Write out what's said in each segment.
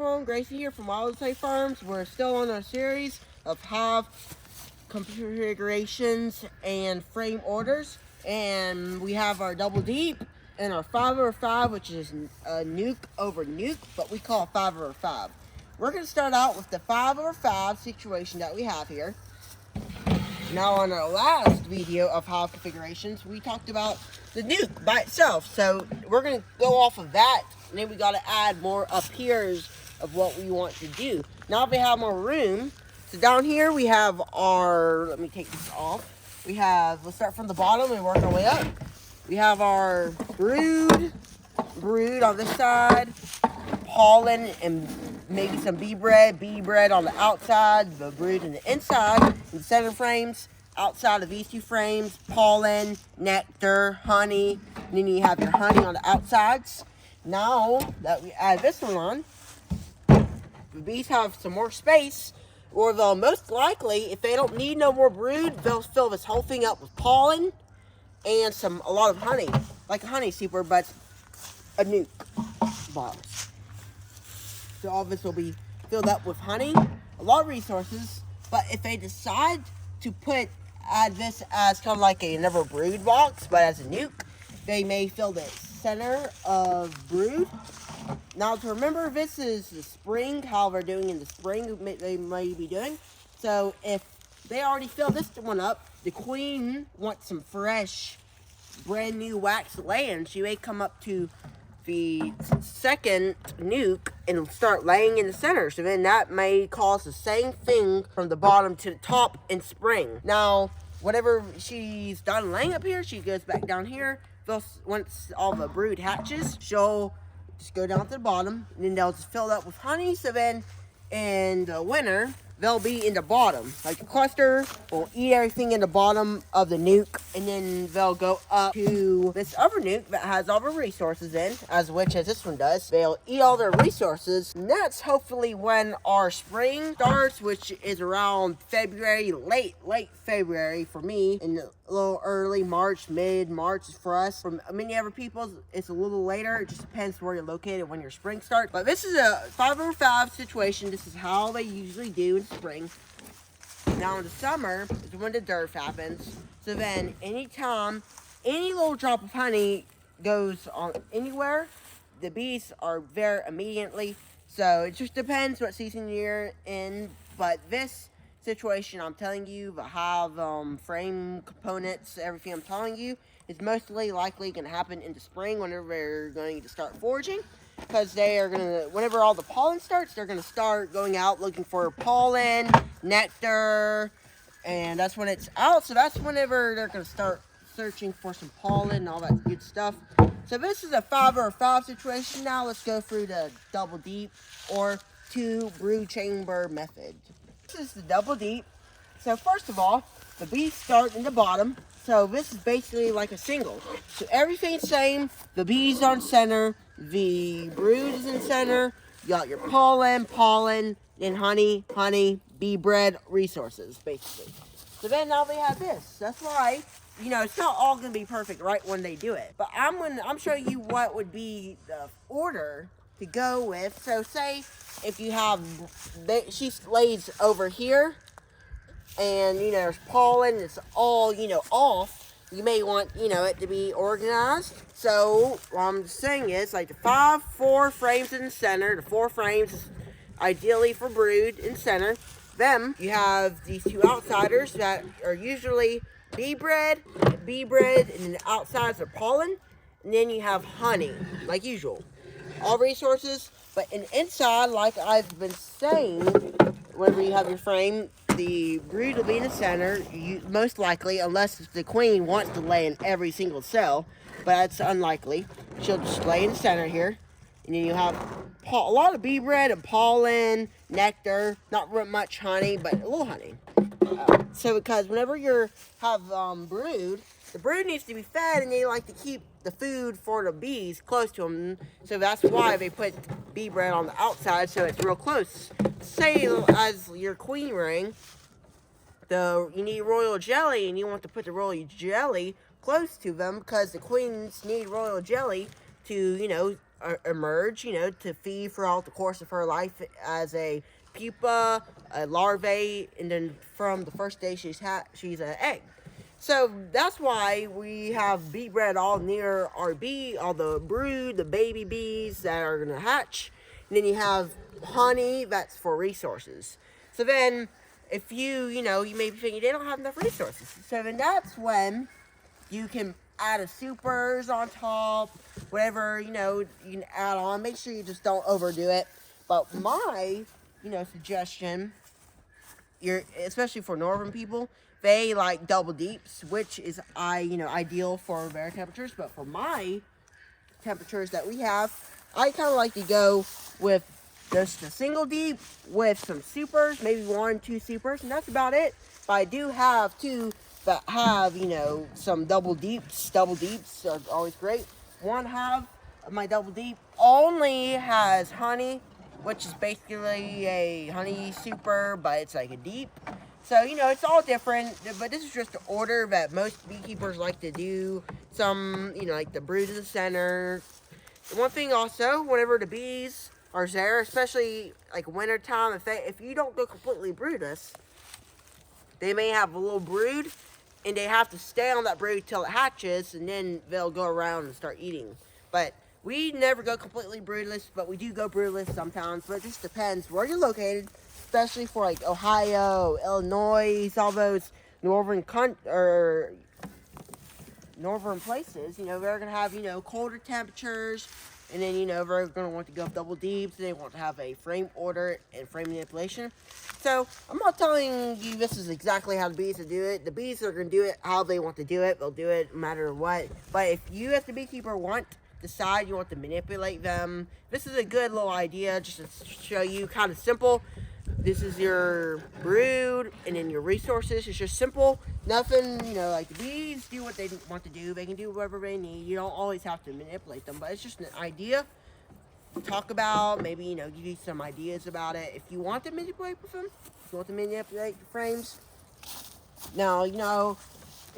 Gracie here from Wildlife Farms. We're still on our series of hive configurations and frame orders, and we have our double deep and our 5/5, which is a nuc over nuc, but we call it 5/5. We're going to start out with the 5/5 situation that we have here. Now, on our last video of hive configurations, we talked about the nuc by itself, so we're going to go off of that, and then we got to add more up here of what we want to do. Now we have more room. So down here we have our, let me take this off. We have, let's start from the bottom and work our way up. We have our brood on this side, pollen and maybe some bee bread on the outside, the brood on the inside, in the center frames. Outside of these two frames, pollen, nectar, honey, and then you have your honey on the outsides. Now that we add this one on, the bees have some more space, or they'll most likely, if they don't need no more brood, they'll fill this whole thing up with pollen and a lot of honey, like a honey super, but a nuc box. So all this will be filled up with honey, a lot of resources. But if they decide to add this as kind of like another brood box, but as a nuc, they may fill the center of brood. Now, to remember, this is the spring, how they're doing in the spring, they may be doing. So, if they already filled this one up, the queen wants some fresh, brand new wax to lay in. She may come up to the second nuc and start laying in the center. So, then that may cause the same thing from the bottom to the top in spring. Now, whenever she's done laying up here, she goes back down here. Once all the brood hatches, she'll just go down to the bottom, and then they'll just fill it up with honey. So then in the winter, they'll be in the bottom. Like the cluster will eat everything in the bottom of the nuc, and then they'll go up to this other nuc that has all the resources in, as this one does. They'll eat all their resources, and that's hopefully when our spring starts, which is around February, late February for me, and a little early March, mid-March for us. For many other people, it's a little later. It just depends where you're located when your spring starts. But this is a 5/5 situation. This is how they usually do in spring. Now in the summer is when the dearth happens. So then anytime any little drop of honey goes on anywhere, the bees are there immediately. So it just depends what season you're in. But this situation, I'm telling you, the hive frame components, everything I'm telling you, is mostly likely going to happen in the spring whenever they're going to start foraging. Because they are going to, whenever all the pollen starts, they're going to start going out looking for pollen, nectar, and that's when it's out. So that's whenever they're going to start searching for some pollen and all that good stuff. So this is a 5/5 situation. Now let's go through the double deep or 2 brood chamber method. This is the double deep. So first of all, the bees start in the bottom. So this is basically like a single. So everything's same. The bees on center. The brood is in center. You got your pollen, and honey, bee bread, resources, basically. So then now they have this. That's why, it's not all going to be perfect right when they do it. But I'm showing you what would be the order to go with. So say if you have, she lays over here, and there's pollen, it's all off. You may want it to be organized. So what I'm saying is, like the 4 frames in the center, the 4 frames is ideally for brood in center. Then you have these 2 outsiders that are usually bee bread, and then the outsides are pollen, and then you have honey, like usual. All resources, but inside, like I've been saying, whenever you have your frame, the brood will be in the center, most likely, unless the queen wants to lay in every single cell, but that's unlikely. She'll just lay in the center here, and then you have a lot of bee bread and pollen, nectar, not real much honey, but a little honey. So because whenever you have brood, the brood needs to be fed, and they like to keep the food for the bees close to them. So that's why they put bee bread on the outside, so it's real close. Say as your queen ring, you need royal jelly, and you want to put the royal jelly close to them because the queens need royal jelly to, emerge, you know, to feed throughout the course of her life as a pupa, a larvae, and then from the first day she's an egg. So that's why we have bee bread all near our bee, all the brood, the baby bees that are gonna hatch. And then you have honey that's for resources. So then, if you know, you may be thinking they don't have enough resources. So then that's when you can add a supers on top, whatever, you know, you can add on. Make sure you just don't overdo it. But my, you know, suggestion, especially for northern people, they like double deeps, which is ideal for their temperatures. But for my temperatures that we have, I kind of like to go with just a single deep with some supers, maybe 1, 2 supers, and that's about it. But I do have 2 that have, you know, some double deeps. Double deeps are always great. One half of my double deep only has honey, which is basically a honey super, but it's like a deep. So, you know, it's all different, but this is just the order that most beekeepers like to do. Some, you know, like the brood in the center. One thing also, whenever the bees are there, especially like winter time, if you don't go completely broodless, they may have a little brood, and they have to stay on that brood till it hatches, and then they'll go around and start eating. But we never go completely broodless, but we do go broodless sometimes. But it just depends where you're located, especially for like Ohio, Illinois, all those northern places. You know, they're gonna have, you know, colder temperatures, and then, you know, they're gonna want to go double deeps. They want to have a frame order and frame manipulation. So I'm not telling you this is exactly how the bees will do it. The bees are gonna do it how they want to do it. They'll do it no matter what. But if you as the beekeeper decide you want to manipulate them, this is a good little idea just to show you, kind of simple. This is your brood, and then your resources. It's just simple. Nothing, you know, like the bees do what they want to do. They can do whatever they need. You don't always have to manipulate them, but it's just an idea to talk about. Maybe, you know, give you some ideas about it. If you want to manipulate with them, if you want to manipulate the frames. Now, you know,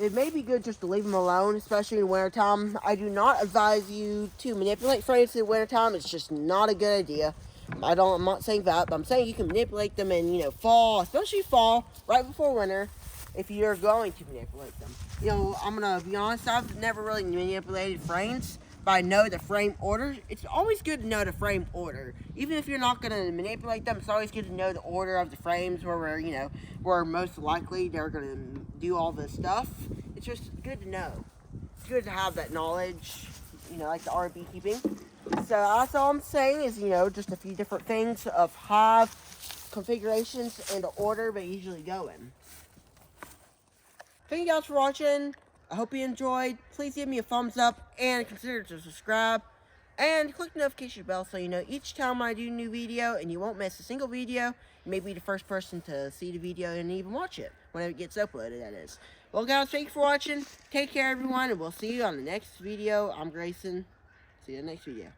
it may be good just to leave them alone, especially in wintertime. I do not advise you to manipulate frames in wintertime. It's just not a good idea. I'm not saying that, but I'm saying you can manipulate them in, you know, fall, especially fall, right before winter, if you're going to manipulate them. You know, I'm going to be honest, I've never really manipulated frames, but I know the frame order. It's always good to know the frame order. Even if you're not going to manipulate them, it's always good to know the order of the frames where most likely they're going to do all this stuff. It's just good to know. It's good to have that knowledge, you know, like the art of beekeeping. So that's all I'm saying is, you know, just a few different things of hive configurations and the order they usually go in. Thank you guys for watching. I hope you enjoyed. Please give me a thumbs up and consider to subscribe. And click the notification bell so you know each time I do a new video, and you won't miss a single video. You may be the first person to see the video and even watch it whenever it gets uploaded, that is. Well guys, thank you for watching. Take care everyone, and we'll see you on the next video. I'm Grayson. See you in the next video.